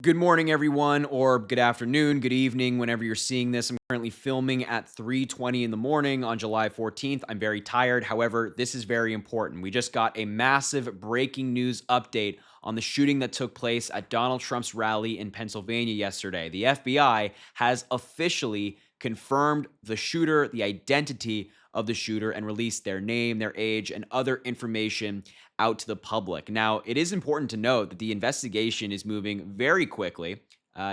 Good morning, everyone, or good afternoon, good evening, whenever you're seeing this. I'm currently filming at 3:20 in the morning on July 14th. I'm very tired. However, this is very important. We just got a massive breaking news update on the shooting that took place at Donald Trump's rally in Pennsylvania yesterday. The FBI has officially confirmed the shooter, the identity of the shooter, and released their name, their age, and other information out to the public. Now, it is important to note that the investigation is moving very quickly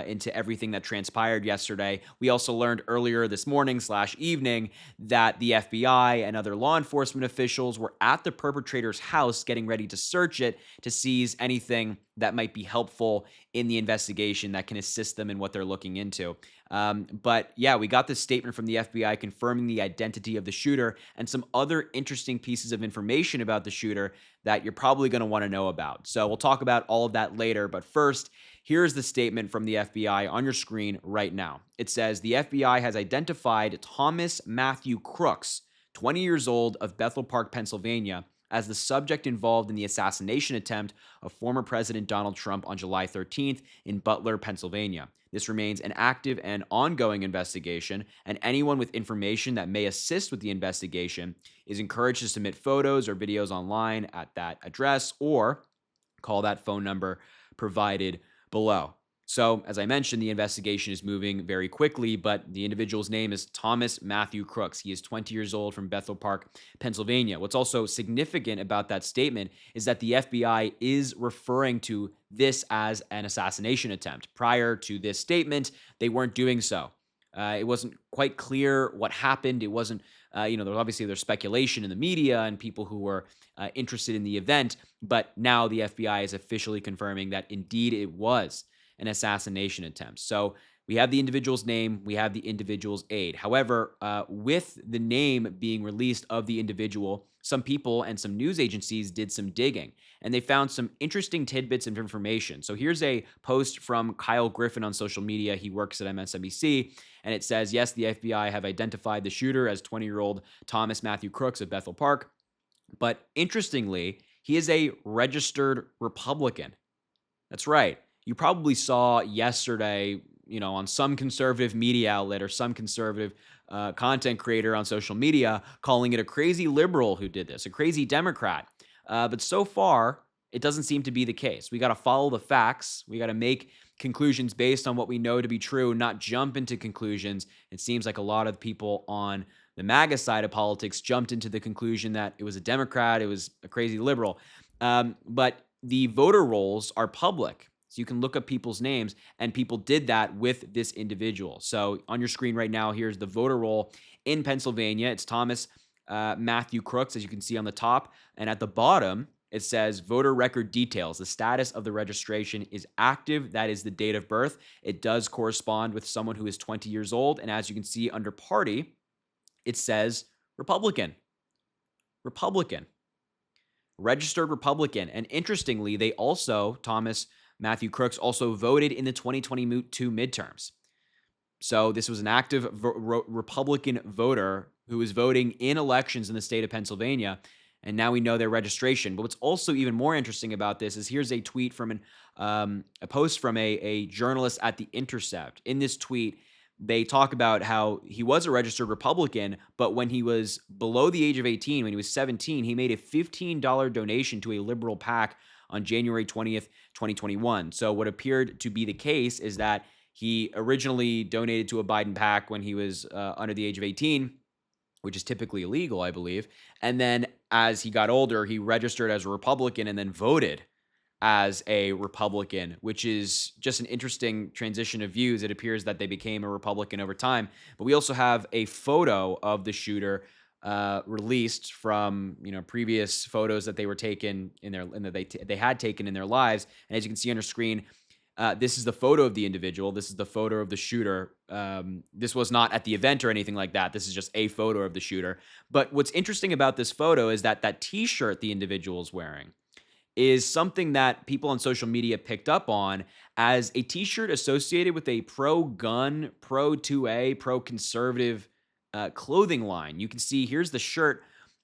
into everything that transpired yesterday. We also learned earlier this morning / evening that the FBI and other law enforcement officials were at the perpetrator's house getting ready to search it to seize anything that might be helpful in the investigation that can assist them in what they're looking into. But yeah, we got this statement from the FBI confirming the identity of the shooter and some other interesting pieces of information about the shooter that you're probably going to want to know about. So we'll talk about all of that later. But first, here's the statement from the FBI on your screen right now. It says the FBI has identified Thomas Matthew Crooks, 20 years old, of Bethel Park, Pennsylvania, as the subject involved in the assassination attempt of former President Donald Trump on July 13th in Butler, Pennsylvania. This remains an active and ongoing investigation, and anyone with information that may assist with the investigation is encouraged to submit photos or videos online at that address or call that phone number provided below. So, as I mentioned, the investigation is moving very quickly, but the individual's name is Thomas Matthew Crooks. He is 20 years old from Bethel Park, Pennsylvania. What's also significant about that statement is that the FBI is referring to this as an assassination attempt. Prior to this statement, they weren't doing so. It wasn't quite clear what happened. It wasn't, there's speculation in the media and people who were interested in the event, but now the FBI is officially confirming that indeed it was an assassination attempt. So we have the individual's name, we have the individual's age. However, with the name being released of the individual, some people and some news agencies did some digging, and they found some interesting tidbits of information. So here's a post from Kyle Griffin on social media. He works at MSNBC, and it says, yes, the FBI have identified the shooter as 20-year-old Thomas Matthew Crooks of Bethel Park, but interestingly, he is a registered Republican. That's right. You probably saw yesterday, on some conservative media outlet or some conservative content creator on social media calling it a crazy liberal who did this, a crazy Democrat. But so far, it doesn't seem to be the case. We got to follow the facts. We got to make conclusions based on what we know to be true, not jump into conclusions. It seems like a lot of people on the MAGA side of politics jumped into the conclusion that it was a Democrat, it was a crazy liberal. But the voter rolls are public. So you can look up people's names, and people did that with this individual. So on your screen right now, here's the voter roll in Pennsylvania. It's Thomas Matthew Crooks, as you can see on the top. And at the bottom, it says voter record details. The status of the registration is active. That is the date of birth. It does correspond with someone who is 20 years old. And as you can see under party, it says Republican. Republican. Registered Republican. And interestingly, they also, Thomas Matthew Crooks also voted in the 2022 midterms. So this was an active Republican voter who was voting in elections in the state of Pennsylvania, and now we know their registration. But what's also even more interesting about this is here's a tweet from a post from a journalist at The Intercept. In this tweet, they talk about how he was a registered Republican, but when he was below the age of 18, when he was 17, he made a $15 donation to a liberal PAC on January 20th, 2021. So what appeared to be the case is that he originally donated to a Biden PAC when he was under the age of 18, which is typically illegal, I believe. And then as he got older, he registered as a Republican and then voted as a Republican, which is just an interesting transition of views. It appears that they became a Republican over time. But we also have a photo of the shooter released from previous photos that they were taken in their they had taken in their lives. And as you can see on your screen, this is the photo of the individual. This is the photo of the shooter. This was not at the event or anything like that. This is just a photo of the shooter. But what's interesting about this photo is that T-shirt the individual is wearing is something that people on social media picked up on as a T-shirt associated with a pro-gun, pro-2A, pro-conservative clothing line. You can see here's the shirt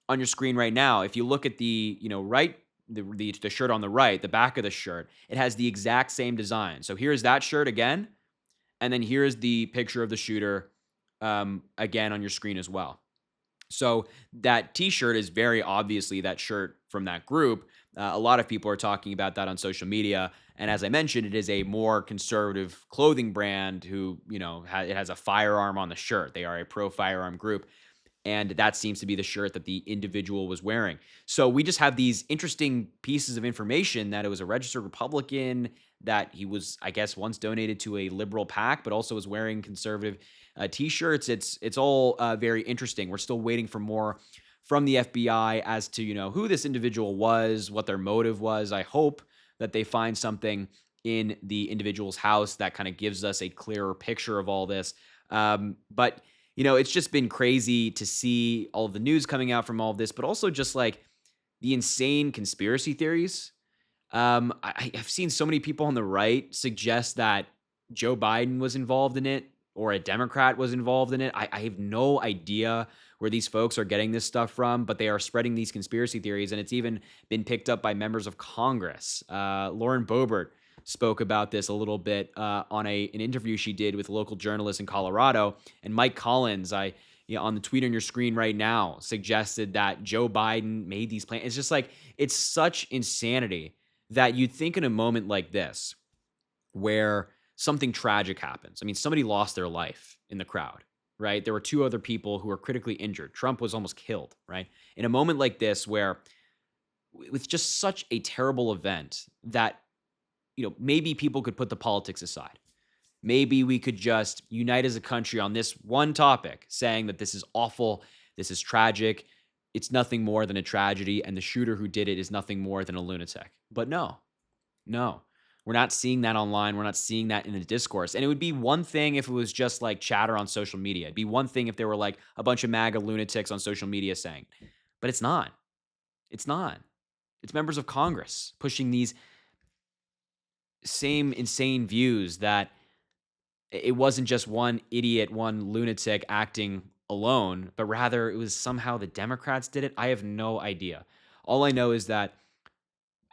on your screen right now. If you look at the right the shirt on the right, the back of the shirt, it has the exact same design. So here's that shirt again, and then here's the picture of the shooter again on your screen as well. So that T-shirt is very obviously that shirt from that group. A lot of people are talking about that on social media, and as I mentioned, it is a more conservative clothing brand who, it has a firearm on the shirt. They are a pro firearm group, and that seems to be the shirt that the individual was wearing. So we just have these interesting pieces of information that it was a registered Republican, that he was, I guess, once donated to a liberal PAC, but also was wearing conservative T-shirts. It's all very interesting. We're still waiting for more from the FBI as to who this individual was, what their motive was. I hope that they find something in the individual's house that kind of gives us a clearer picture of all this. But it's just been crazy to see all of the news coming out from all of this, but also just like the insane conspiracy theories. I've seen so many people on the right suggest that Joe Biden was involved in it or a Democrat was involved in it. I have no idea where these folks are getting this stuff from, but they are spreading these conspiracy theories, and it's even been picked up by members of Congress. Lauren Boebert spoke about this a little bit on an interview she did with a local journalist in Colorado, and Mike Collins, on the tweet on your screen right now, suggested that Joe Biden made these plans. It's just like, it's such insanity that you'd think in a moment like this, where something tragic happens. I mean, somebody lost their life in the crowd, right? There were two other people who were critically injured. Trump was almost killed, right? In a moment like this, where with just such a terrible event that, maybe people could put the politics aside. Maybe we could just unite as a country on this one topic, saying that this is awful, this is tragic, it's nothing more than a tragedy, and the shooter who did it is nothing more than a lunatic. But no, we're not seeing that online. We're not seeing that in the discourse. And it would be one thing if it was just like chatter on social media. It'd be one thing if there were like a bunch of MAGA lunatics on social media saying, but it's not. It's not. It's members of Congress pushing these same insane views that it wasn't just one idiot, one lunatic acting alone, but rather it was somehow the Democrats did it. I have no idea. All I know is that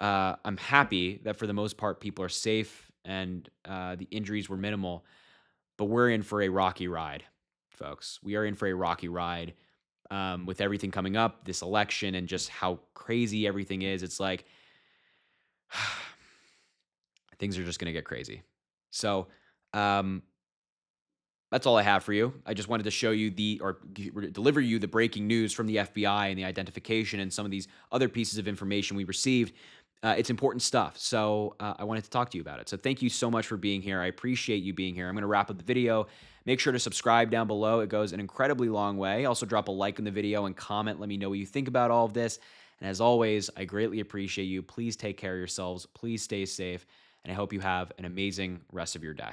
I'm happy that for the most part people are safe and the injuries were minimal, but we're in for a rocky ride, folks. We are in for a rocky ride with everything coming up, this election, and just how crazy everything is. It's like things are just going to get crazy. So that's all I have for you. I just wanted to show you deliver you the breaking news from the FBI and the identification and some of these other pieces of information we received. It's important stuff. So I wanted to talk to you about it. So thank you so much for being here. I appreciate you being here. I'm going to wrap up the video. Make sure to subscribe down below. It goes an incredibly long way. Also drop a like on the video and comment. Let me know what you think about all of this. And as always, I greatly appreciate you. Please take care of yourselves. Please stay safe. And I hope you have an amazing rest of your day.